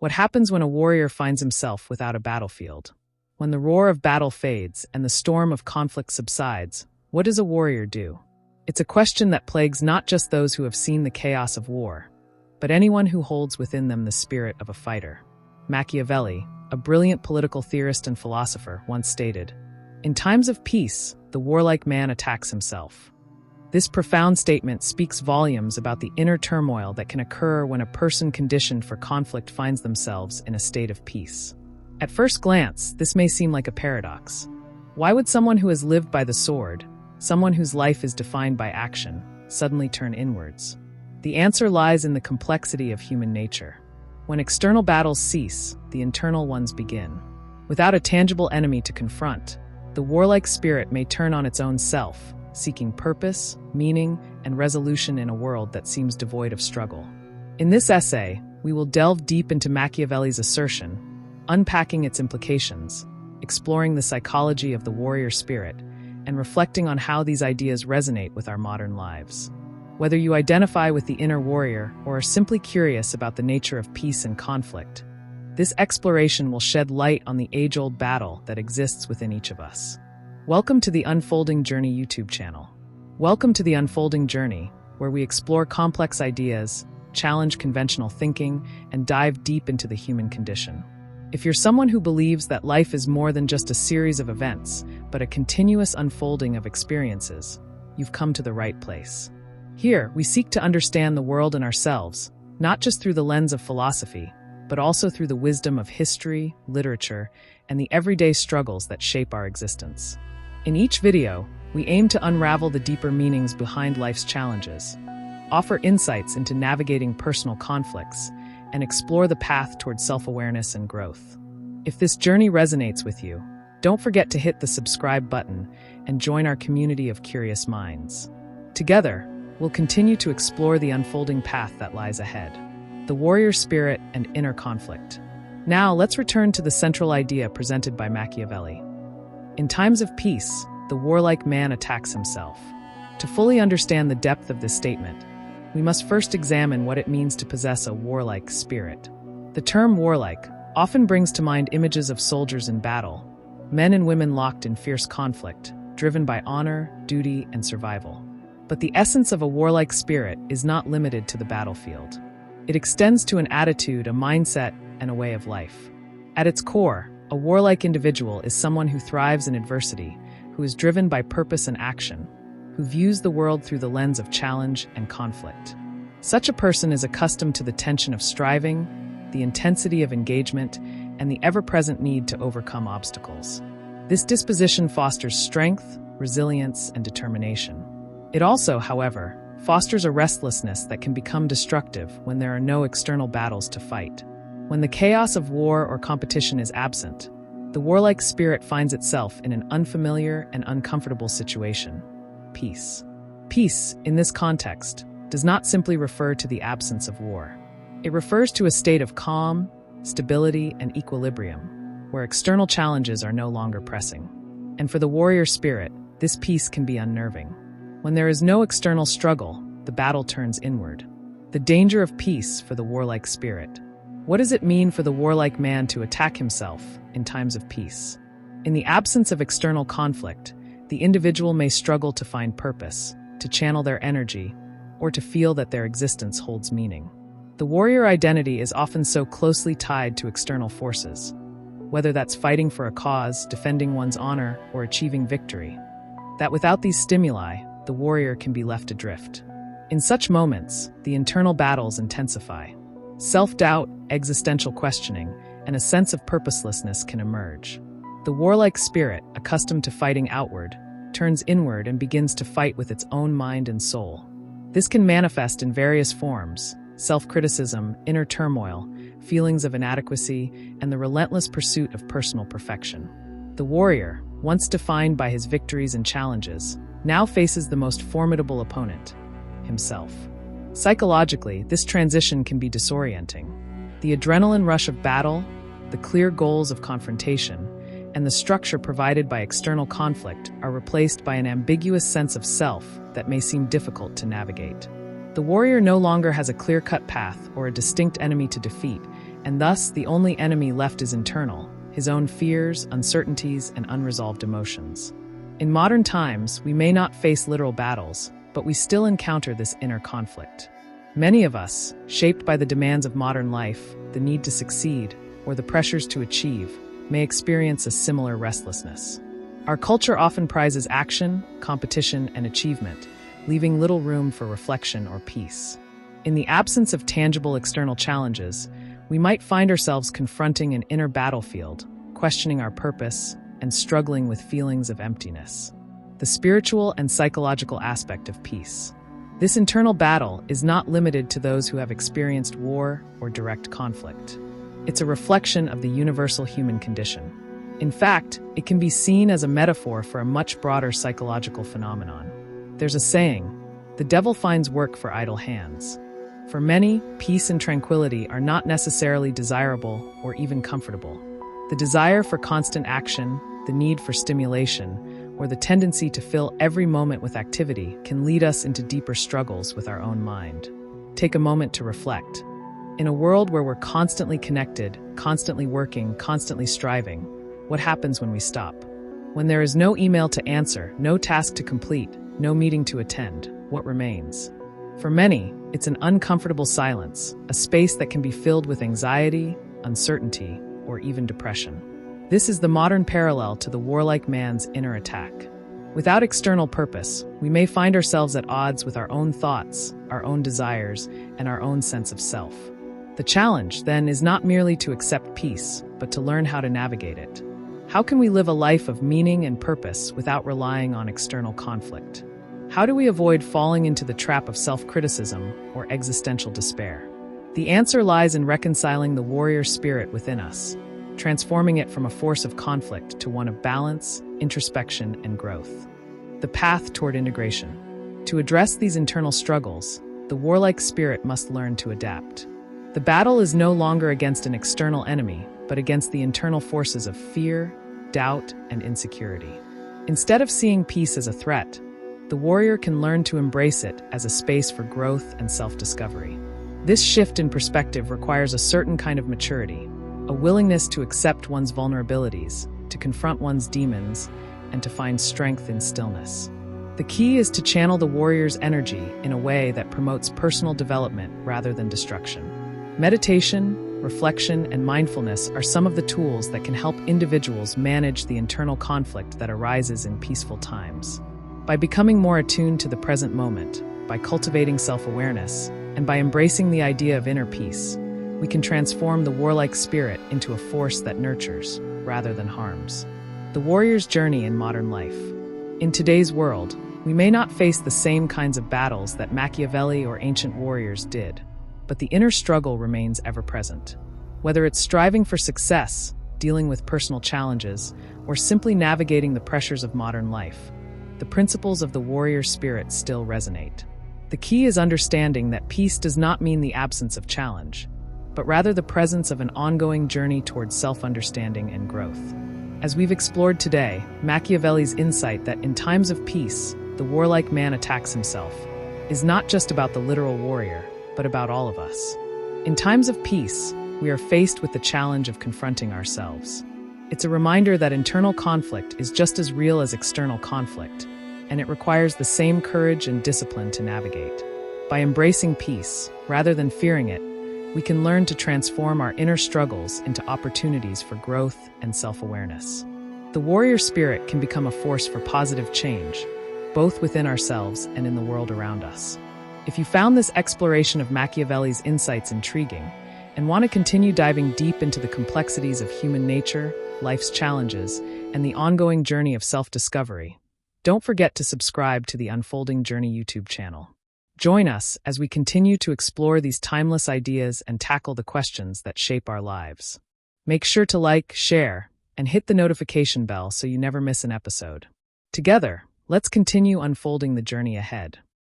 What happens when a warrior finds himself without a battlefield? When the roar of battle fades and the storm of conflict subsides, what does a warrior do? It's a question that plagues not just those who have seen the chaos of war, but anyone who holds within them the spirit of a fighter. Machiavelli, a brilliant political theorist and philosopher, once stated, "In times of peace, the warlike man attacks himself." This profound statement speaks volumes about the inner turmoil that can occur when a person conditioned for conflict finds themselves in a state of peace. At first glance, this may seem like a paradox. Why would someone who has lived by the sword, someone whose life is defined by action, suddenly turn inwards? The answer lies in the complexity of human nature. When external battles cease, the internal ones begin. Without a tangible enemy to confront, the warlike spirit may turn on its own self, seeking purpose, meaning, and resolution in a world that seems devoid of struggle. In this essay, we will delve deep into Machiavelli's assertion, unpacking its implications, exploring the psychology of the warrior spirit, and reflecting on how these ideas resonate with our modern lives. Whether you identify with the inner warrior or are simply curious about the nature of peace and conflict, this exploration will shed light on the age-old battle that exists within each of us. Welcome to the Unfolding Journey YouTube channel. Welcome to the Unfolding Journey, where we explore complex ideas, challenge conventional thinking, and dive deep into the human condition. If you're someone who believes that life is more than just a series of events, but a continuous unfolding of experiences, you've come to the right place. Here, we seek to understand the world and ourselves, not just through the lens of philosophy, but also through the wisdom of history, literature, and the everyday struggles that shape our existence. In each video, we aim to unravel the deeper meanings behind life's challenges, offer insights into navigating personal conflicts, and explore the path towards self-awareness and growth. If this journey resonates with you, don't forget to hit the subscribe button and join our community of curious minds. Together, we'll continue to explore the unfolding path that lies ahead, the warrior spirit and inner conflict. Now, let's return to the central idea presented by Machiavelli. In times of peace, the warlike man attacks himself. To fully understand the depth of this statement, we must first examine what it means to possess a warlike spirit. The term warlike often brings to mind images of soldiers in battle, men and women locked in fierce conflict, driven by honor, duty, and survival. But the essence of a warlike spirit is not limited to the battlefield. It extends to an attitude, a mindset, and a way of life. At its core, a warlike individual is someone who thrives in adversity, who is driven by purpose and action, who views the world through the lens of challenge and conflict. Such a person is accustomed to the tension of striving, the intensity of engagement, and the ever-present need to overcome obstacles. This disposition fosters strength, resilience, and determination. It also, however, fosters a restlessness that can become destructive when there are no external battles to fight. When the chaos of war or competition is absent, the warlike spirit finds itself in an unfamiliar and uncomfortable situation: peace. Peace, in this context, does not simply refer to the absence of war. It refers to a state of calm, stability, and equilibrium, where external challenges are no longer pressing. And for the warrior spirit, this peace can be unnerving. When there is no external struggle, the battle turns inward. The danger of peace for the warlike spirit. What does it mean for the warlike man to attack himself in times of peace? In the absence of external conflict, the individual may struggle to find purpose, to channel their energy, or to feel that their existence holds meaning. The warrior identity is often so closely tied to external forces, whether that's fighting for a cause, defending one's honor, or achieving victory, that without these stimuli, the warrior can be left adrift. In such moments, the internal battles intensify. Self-doubt, existential questioning, and a sense of purposelessness can emerge. The warlike spirit, accustomed to fighting outward, turns inward and begins to fight with its own mind and soul. This can manifest in various forms: self-criticism, inner turmoil, feelings of inadequacy, and the relentless pursuit of personal perfection. The warrior, once defined by his victories and challenges, now faces the most formidable opponent: himself. Psychologically, this transition can be disorienting. The adrenaline rush of battle, the clear goals of confrontation, and the structure provided by external conflict are replaced by an ambiguous sense of self that may seem difficult to navigate. The warrior no longer has a clear-cut path or a distinct enemy to defeat, and thus the only enemy left is internal, his own fears, uncertainties, and unresolved emotions. In modern times, we may not face literal battles, but we still encounter this inner conflict. Many of us, shaped by the demands of modern life, the need to succeed, or the pressures to achieve, may experience a similar restlessness. Our culture often prizes action, competition, and achievement, leaving little room for reflection or peace. In the absence of tangible external challenges, we might find ourselves confronting an inner battlefield, questioning our purpose, and struggling with feelings of emptiness. The spiritual and psychological aspect of peace. This internal battle is not limited to those who have experienced war or direct conflict. It's a reflection of the universal human condition. In fact, it can be seen as a metaphor for a much broader psychological phenomenon. There's a saying, "The devil finds work for idle hands." For many, peace and tranquility are not necessarily desirable or even comfortable. The desire for constant action, the need for stimulation, or the tendency to fill every moment with activity can lead us into deeper struggles with our own mind. Take a moment to reflect. In a world where we're constantly connected, constantly working, constantly striving, what happens when we stop? When there is no email to answer, no task to complete, no meeting to attend, what remains? For many, it's an uncomfortable silence, a space that can be filled with anxiety, uncertainty, or even depression. This is the modern parallel to the warlike man's inner attack. Without external purpose, we may find ourselves at odds with our own thoughts, our own desires, and our own sense of self. The challenge, then, is not merely to accept peace, but to learn how to navigate it. How can we live a life of meaning and purpose without relying on external conflict? How do we avoid falling into the trap of self-criticism or existential despair? The answer lies in reconciling the warrior spirit within us, transforming it from a force of conflict to one of balance, introspection, and growth. The path toward integration. To address these internal struggles, the warlike spirit must learn to adapt. The battle is no longer against an external enemy, but against the internal forces of fear, doubt, and insecurity. Instead of seeing peace as a threat, the warrior can learn to embrace it as a space for growth and self-discovery. This shift in perspective requires a certain kind of maturity, a willingness to accept one's vulnerabilities, to confront one's demons, and to find strength in stillness. The key is to channel the warrior's energy in a way that promotes personal development rather than destruction. Meditation, reflection, and mindfulness are some of the tools that can help individuals manage the internal conflict that arises in peaceful times. By becoming more attuned to the present moment, by cultivating self-awareness, and by embracing the idea of inner peace, we can transform the warlike spirit into a force that nurtures, rather than harms. The warrior's journey in modern life. In today's world, we may not face the same kinds of battles that Machiavelli or ancient warriors did, but the inner struggle remains ever present. Whether it's striving for success, dealing with personal challenges, or simply navigating the pressures of modern life, the principles of the warrior spirit still resonate. The key is understanding that peace does not mean the absence of challenge, but rather the presence of an ongoing journey towards self-understanding and growth. As we've explored today, Machiavelli's insight that in times of peace, the warlike man attacks himself, is not just about the literal warrior, but about all of us. In times of peace, we are faced with the challenge of confronting ourselves. It's a reminder that internal conflict is just as real as external conflict, and it requires the same courage and discipline to navigate. By embracing peace, rather than fearing it, we can learn to transform our inner struggles into opportunities for growth and self-awareness. The warrior spirit can become a force for positive change, both within ourselves and in the world around us. If you found this exploration of Machiavelli's insights intriguing and want to continue diving deep into the complexities of human nature, life's challenges, and the ongoing journey of self-discovery, don't forget to subscribe to the Unfolding Journey YouTube channel. Join us as we continue to explore these timeless ideas and tackle the questions that shape our lives. Make sure to like, share, and hit the notification bell so you never miss an episode. Together, let's continue unfolding the journey ahead.